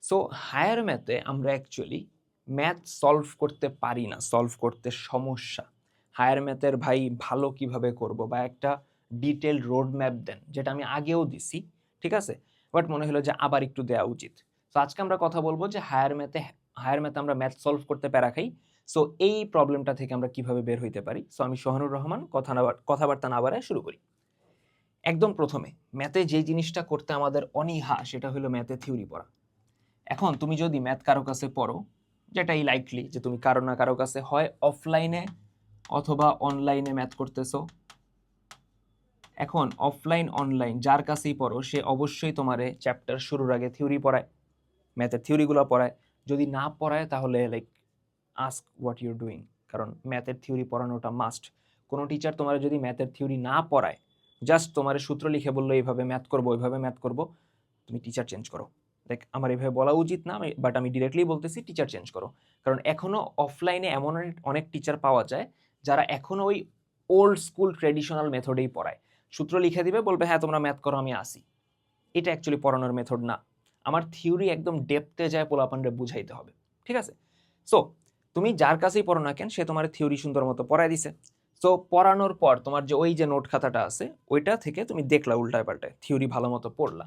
So higher ম্যাথে আমরা actually math solve করতে পারি না, সলভ করতে সমস্যা। হায়ার ম্যাথের ভাই ভালো কিভাবে করব বা একটা ডিটেল রোড ম্যাপ দেন, যেটা আমি আগেও দিছি, ঠিক আছে, বাট মনে হলো যে আবার একটু দেওয়া উচিত। তো আজকে আমরা কথা বলবো যে হায়ার ম্যাথে আমরা ম্যাথ সলভ করতে প্যারা খাই। সো এই প্রবলেমটা থেকে আমরা কিভাবে বের হইতে পারি। সো আমি সোহানুর রহমান কথাবার্তা না বাড়ায় শুরু করি। একদম প্রথমে ম্যাথে যে জিনিসটা করতে আমাদের অনীহা সেটা হলো ম্যাথে থিওরি পড়া। এখন তুমি যদি ম্যাথ কারো কাছে পড়ো, যেটাই লাইকলি যে তুমি কারো না কারো কাছে হয় অফলাইনে অথবা অনলাইনে ম্যাথ করতেছো। এখন অফলাইন অনলাইন যার কাছেই পড়ো সে অবশ্যই তোমারে চ্যাপ্টার শুরুর আগে থিওরি পড়ায়, ম্যাথের থিওরিগুলো পড়ায়। যদি না পড়ায় তাহলে like ask what your doing, কারণ ম্যাথের থিওরি পড়ানোটা মাস্ট। কোনো টিচার তোমার যদি ম্যাথের থিওরি না পড়ায়, জাস্ট তোমার সূত্র লিখে বললো এইভাবে ম্যাথ করবো ওইভাবে ম্যাথ করবো, তুমি টিচার চেঞ্জ করো। লাইক আমার এইভাবে বলা উচিত না, বাট আমি ডিরেক্টলি বলতেছি টিচার চেঞ্জ করো। কারণ এখনো অফলাইনে এমন অনেক টিচার পাওয়া যায় যারা এখনো ওই ওল্ড স্কুল ট্রেডিশনাল মেথডেই পড়ায়। সূত্র লিখে দিবে, বলবে হ্যাঁ তোমরা ম্যাথ করো আমি আসি। এটা অ্যাকচুয়ালি পড়ানোর মেথড না। আমার থিওরি একদম ডেপথে যায় পোলাপানরে বুঝাইতে হবে, ঠিক আছে। সো তুমি যার কাছেই পড়ো না কেন, সে তোমার থিওরি সুন্দর মতো পড়ায় দিছে। সো পড়ানোর পর তোমার যে ওই যে নোট খাতাটা আছে ওইটা থেকে তুমি দেখলা উল্টায় পাল্টায় থিওরি ভালো মতো পড়লা।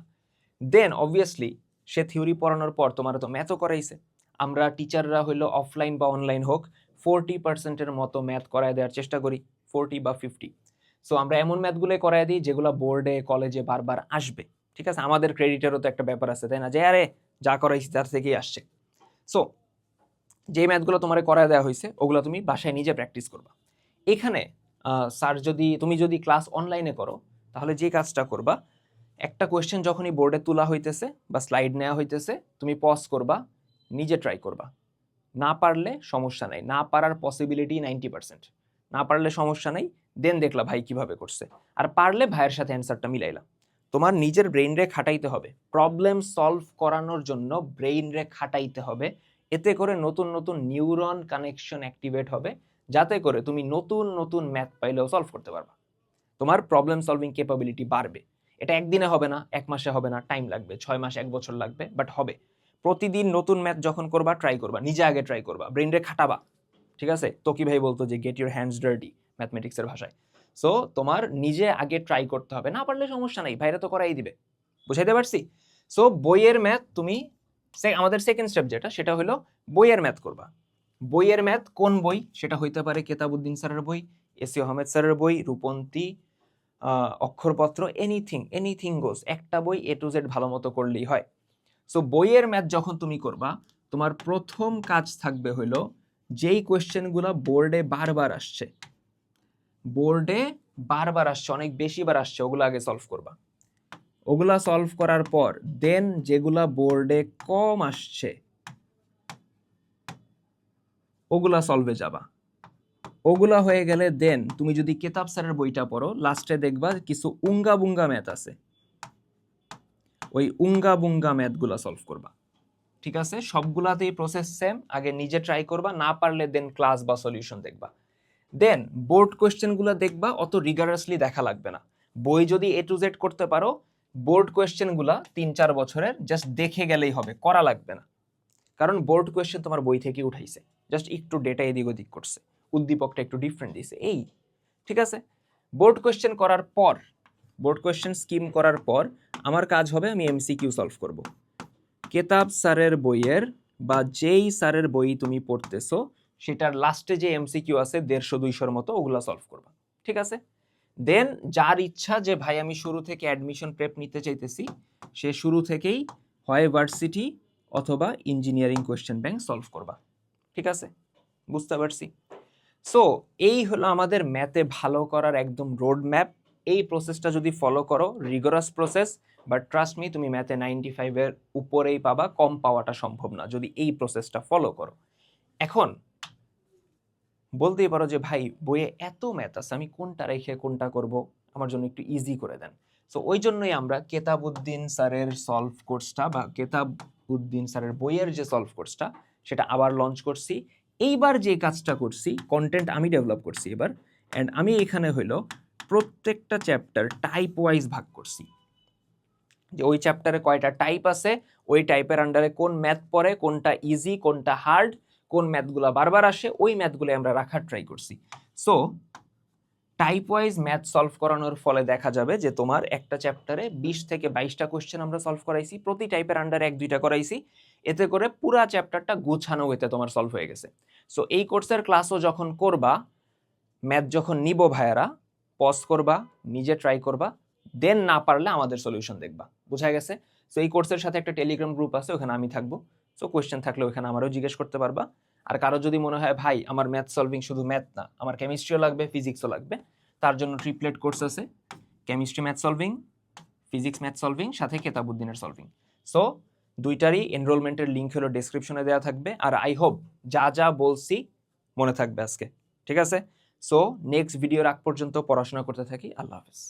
দেন অবভিয়াসলি সে থিওরি পড়ানোর পর তোমার তো ম্যাথও করাইছে। আমরা টিচাররা হইলো অফলাইন বা অনলাইন হোক 40%-এর মতো ম্যাথ করায় দেওয়ার চেষ্টা করি, 40 বা 50। সো আমরা এমন ম্যাথগুলো করায় দিই যেগুলো বোর্ডে কলেজে বারবার আসবে, ঠিক আছে। আমাদের ক্রেডিটেরও তো একটা ব্যাপার আছে, তাই না, যে আরে যা করাইছি তার থেকেই আসছে। সো যে ম্যাথগুলো তোমার করায় দেওয়া হয়েছে ওগুলো তুমি বাসায় নিজে প্র্যাকটিস করবা। এখানে স্যার তুমি যদি ক্লাস অনলাইনে করো তাহলে যে কাজটা করবা, একটা কোয়েশ্চেন যখনই বোর্ডে তোলা হইতেছে বা স্লাইড নেওয়া হইতেছে তুমি পজ করবা, নিজে ট্রাই করবা। না পারলে সমস্যা নাই, না পারার পসিবিলিটি 90%। না পারলে সমস্যা নাই, দেন দেখলা ভাই কিভাবে করছে। আর পারলে ভাইয়ের সাথে অ্যান্সারটা মিলাইলা। তোমার নিজের ব্রেইন রে খাটাইতে হবে, প্রবলেম সলভ করানোর জন্য ব্রেইন রে খাটাইতে হবে। এতে করে নতুন নতুন নিউরন কানেকশন অ্যাক্টিভেট হবে, যাতে করে তুমি নতুন নতুন ম্যাথ পাইলেও সলভ করতে পারবা। তোমার প্রবলেম সলভিং ক্যাপাবিলিটি বাড়বে। এটা একদিনে হবে না, এক মাসে হবে না, টাইম লাগবে, 6 মাস 1 বছর লাগবে, বাট হবে। প্রতিদিন নতুন ম্যাথ যখন করবা ট্রাই করবা, নিজে আগে ট্রাই করবা, ব্রেন রে খাটাবা, ঠিক আছে। তকি ভাই বলতো যে গেট ইউর হ্যান্ডস ডার্টি ম্যাথমেটিক্সের ভাষায়। সো তোমার নিজে আগে ট্রাই করতে হবে, না পারলে সমস্যা নাই, ভাইরা তো করাই দিবে। বুঝাইতে পারছি? সো বইয়ের ম্যাথ তুমি আমাদের সেকেন্ড স্টেপ যেটা সেটা হলো বইয়ের ম্যাথ করবা। বইয়ের ম্যাথ কোন বই, সেটা হইতে পারে কেতাবউদ্দিন স্যারের বই, এসি আহমেদ স্যারের বই, রূপন্তী, অক্ষরপত্র, এনিথিং গোস। একটা বই A to Z ভালো মতো করলেই হয়। সো বইয়ের ম্যাথ যখন তুমি করবা, তোমার প্রথম কাজ থাকবে হইলো যেই কোয়েশ্চেনগুলো বোর্ডে বারবার আসছে, অনেক বেশিবার আসছে, ওগুলো আগে সলভ করবা। ওগুলা সলভ করার পর দেন যেগুলা বোর্ডে কম আসছে ওগুলা সলভে যাবা। ওগুলা হয়ে গেলে দেন তুমি যদি কেতাব স্যারের বইটা পড়ো, লাস্টে দেখবা কিছু উঙ্গা বুঙ্গা ম্যাথ আছে, ওই উঙ্গা বুঙ্গা ম্যাথগুলা সলভ করবা, ঠিক আছে। সবগুলাতেই প্রসেস সেম, আগে নিজে ট্রাই করবা, না পারলে দেন ক্লাস বা সলিউশন দেখবা। দেন বোর্ড কোয়েশ্চেনগুলো দেখবা, অত রিগারাসলি দেখা লাগবে না। বই যদি A to Z করতে পারো, বোর্ড কোয়েশ্চেনগুলা 3-4 বছরের জাস্ট দেখে গেলেই হবে, করা লাগবে না। কারণ বোর্ড কোয়েশ্চেন তোমার বই থেকে উঠাইছে, জাস্ট একটু ডেটা এদিক ওদিক করছে, উদ্দীপকটা একটু ডিফারেন্ট দিছে, এই, ঠিক আছে। বোর্ড কোয়েশ্চেন স্কিম করার পর আমার কাজ হবে আমি MCQ সলভ করব। কেতাব স্যারের বইয়ের বা যেই স্যারের বই তুমি পড়তেছো সেটার লাস্টে যে MCQ আছে 150-200-র মতো, ওগুলা সলভ করবা, ঠিক আছে। দেন যার ইচ্ছা যে ভাই আমি শুরু থেকে অ্যাডমিশন প্রেপ নিতে চাইতেছি, সে শুরু থেকেই হয় ভার্সিটি অথবা ইঞ্জিনিয়ারিং কোয়েশ্চেন ব্যাংক সলভ করবা, ঠিক আছে। বুঝতে পারছি? সো এই হলো আমাদের ম্যাথে ভালো করার একদম রোড ম্যাপ। এই প্রসেসটা যদি ফলো করো, রিগরাস প্রসেস, বাট ট্রাস্ট মি তুমি ম্যাথে 95-এর উপরেই পাবা, কম পাওয়াটা সম্ভব না যদি এই প্রসেসটা ফলো করো। এখন বলতেই পারো যে ভাই বইয়ে এত ম্যাথ আছে, আমি কোনটা রেখে কোনটা করব, আমার জন্য একটু ইজি করে দেন। সো ওই জন্যই আমরা কেতাবউদ্দিন স্যারের সলভ কোর্সটা বা কেতাবউদ্দিন স্যারের বইয়ের যে সলভ কোর্সটা সেটা আবার লঞ্চ করছি। এইবার যে কাজটা করছি, কন্টেন্ট আমি ডেভেলপ করছি এবার, অ্যান্ড আমি এখানে হইলো প্রত্যেকটা চ্যাপ্টার টাইপ ওয়াইজ ভাগ করছি, যে ওই চ্যাপ্টারে কয়টা টাইপ আছে ওই টাইপের আন্ডারে কোন ম্যাথ পড়ে, কোনটা ইজি, কোনটা হার্ড, কোন ম্যাথগুলো বারবার আসে, ওই ম্যাথগুলো আমরা রাখার ট্রাই করছি। So type wise math solve করানোর ফলে দেখা যাবে যে তোমার একটা চ্যাপ্টারে 20 থেকে 22টা কোশ্চেন আমরা সলভ করাইছি, প্রতি টাইপের আন্ডারে 1-2টা করাইছি, এতে করে পুরা চ্যাপ্টারটা গুছানো হইতে তোমার সলভ হয়ে গেছে। সো এই কোর্সের ক্লাসও যখন করবা, ম্যাথ যখন নিব ভাইয়ারা, পজ করবা, নিজে ট্রাই করবা, দেন না পারলে আমাদের সলিউশন দেখবা। বোঝা গেছে? সো এই কোর্সের সাথে একটা টেলিগ্রাম গ্রুপ আছে, ওখানে আমি থাকবো। সো কোয়েশ্চেন থাকলে ওখানে আমারও জিজ্ঞেস করতে পারবা। আর কারো যদি মনে হয় ভাই আমার ম্যাথ সলভিং শুধু ম্যাথ না, আমার কেমিস্ট্রিও লাগবে, ফিজিক্সও লাগবে, তার জন্য ট্রিপলেট কোর্স আছে, chemistry math solving, physics math solving, সাথে কেতাবুদ্দিনের সলভিং। সো দুইটারই এনরোলমেন্টের লিঙ্ক হলো ডেসক্রিপশনে দেওয়া থাকবে। আর আই হোপ যা যা বলছি মনে থাকবে আজকে, ঠিক আছে? সো নেক্সট ভিডিওর আগ পর্যন্ত পড়াশোনা করতে থাকি। আল্লাহ হাফেজ।